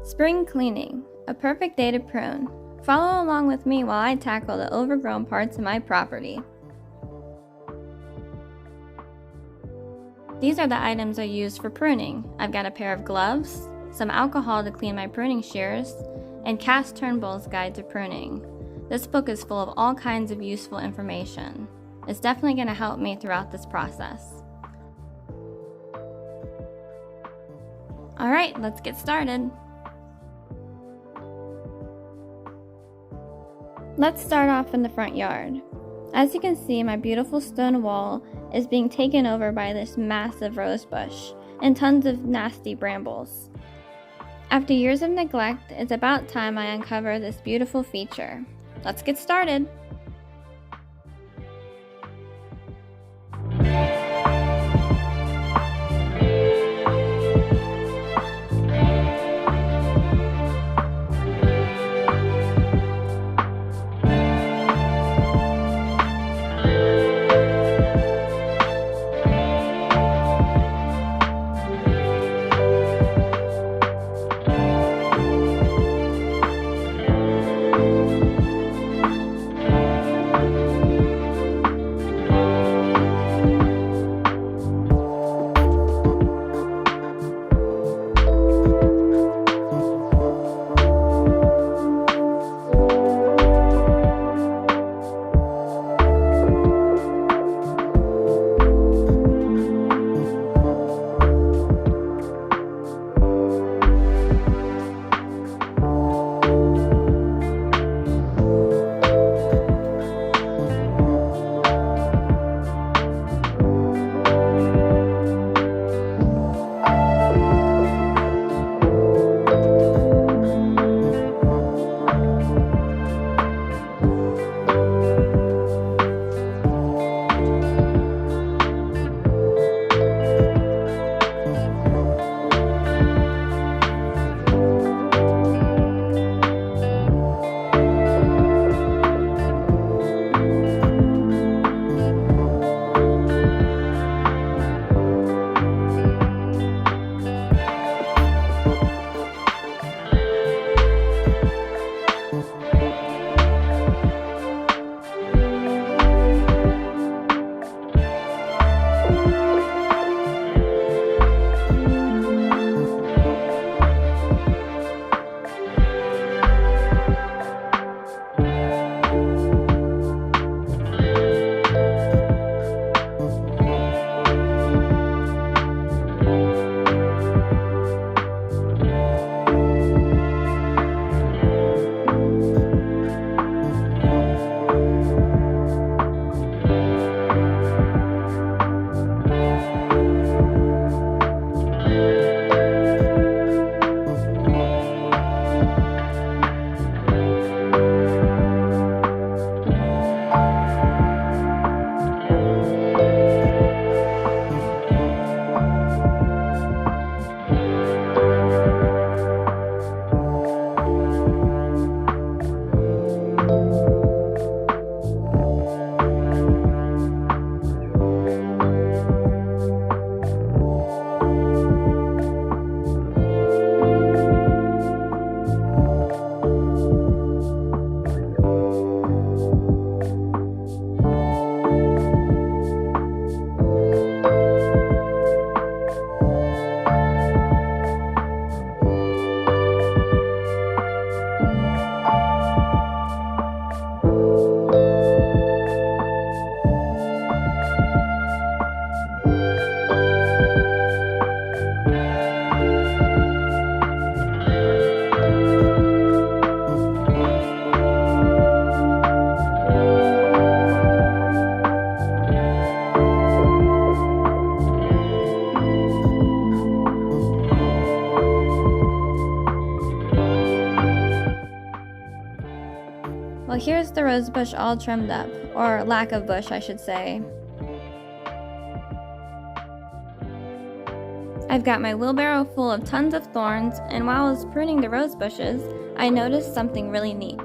Spring cleaning, a perfect day to prune. Follow along with me while I tackle the overgrown parts of my property. These are the items I used for pruning. I've got a pair of gloves, some alcohol to clean my pruning shears, and Cass Turnbull's Guide to Pruning. This book is full of all kinds of useful information. It's definitely going to help me throughout this process. Alright, let's get started. Let's start off in the front yard. As you can see, my beautiful stone wall is being taken over by this massive rose bush and tons of nasty brambles. After years of neglect, it's about time I uncover this beautiful feature. Let's get started. Well, here's the rose bush all trimmed up, or lack of bush, I should say. I've got my wheelbarrow full of tons of thorns, and while I was pruning the rose bushes, I noticed something really neat.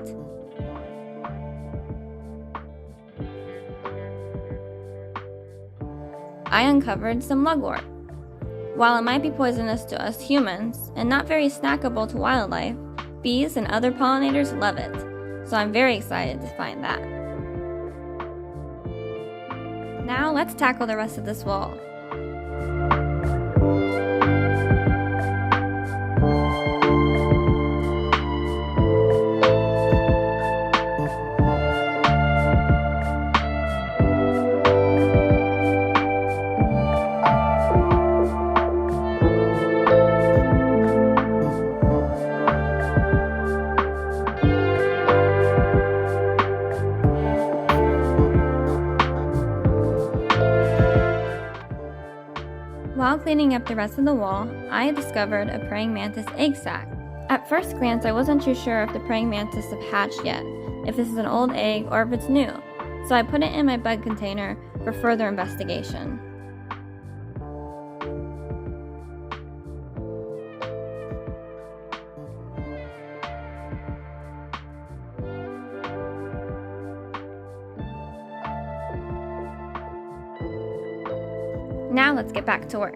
I uncovered some mugwort. While it might be poisonous to us humans and not very snackable to wildlife, bees and other pollinators love it, so I'm very excited to find that. Now let's tackle the rest of this wall. While cleaning up the rest of the wall, I discovered a praying mantis egg sac. At first glance, I wasn't too sure if the praying mantis have hatched yet, if this is an old egg or if it's new, so I put it in my bug container for further investigation. Now let's get back to work.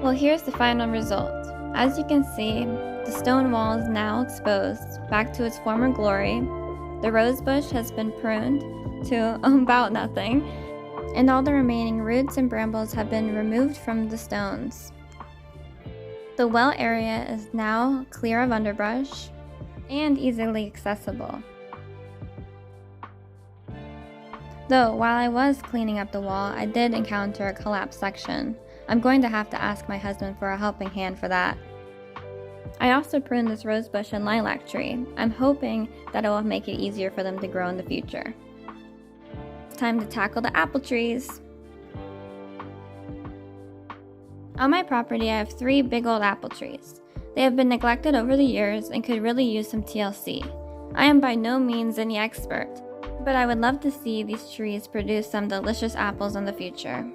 Well, here's the final result. As you can see, the stone wall is now exposed back to its former glory. The rose bush has been pruned to about nothing, and all the remaining roots and brambles have been removed from the stones. The well area is now clear of underbrush and easily accessible. Though, while I was cleaning up the wall, I did encounter a collapsed section. I'm going to have to ask my husband for a helping hand for that. I also pruned this rosebush and lilac tree. I'm hoping that it will make it easier for them to grow in the future. It's time to tackle the apple trees. On my property, I have 3 big old apple trees. They have been neglected over the years and could really use some TLC. I am by no means any expert, but I would love to see these trees produce some delicious apples in the future.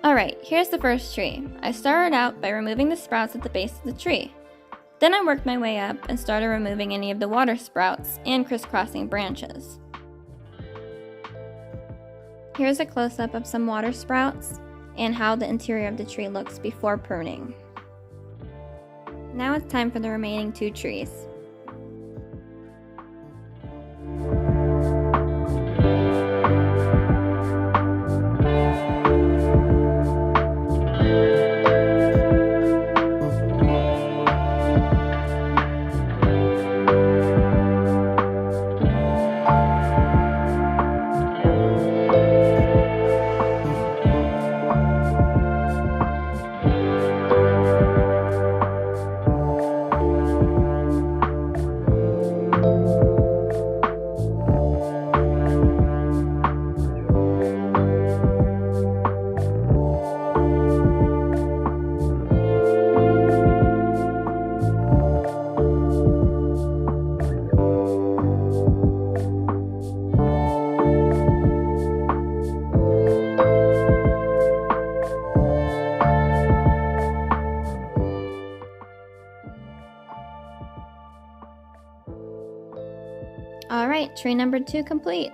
Alright, here's the first tree. I started out by removing the sprouts at the base of the tree. Then I worked my way up and started removing any of the water sprouts and crisscrossing branches. Here's a close-up of some water sprouts and how the interior of the tree looks before pruning. Now it's time for the remaining 2 trees. Alright, tree number 2 complete.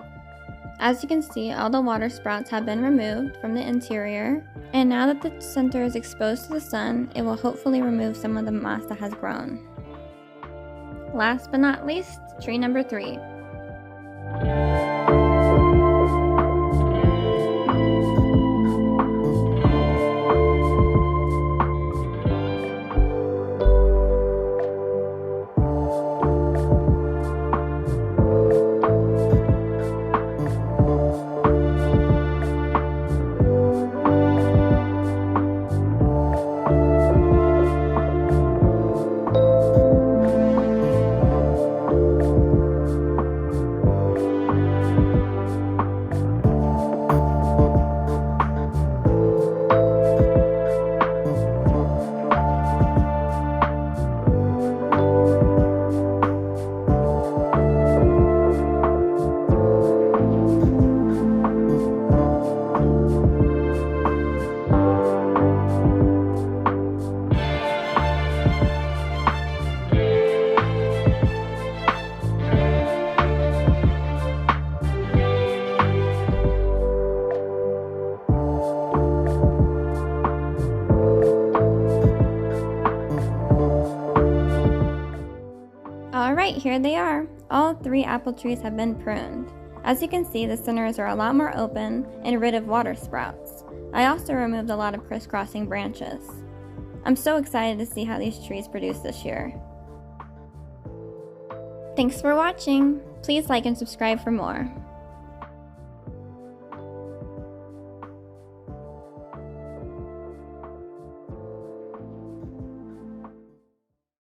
As you can see, all the water sprouts have been removed from the interior, and now that the center is exposed to the sun, it will hopefully remove some of the moss that has grown. Last but not least, tree number 3. Alright, here they are. All 3 apple trees have been pruned. As you can see, the centers are a lot more open and rid of water sprouts. I also removed a lot of crisscrossing branches. I'm so excited to see how these trees produce this year. Thanks for watching. Please like and subscribe for more.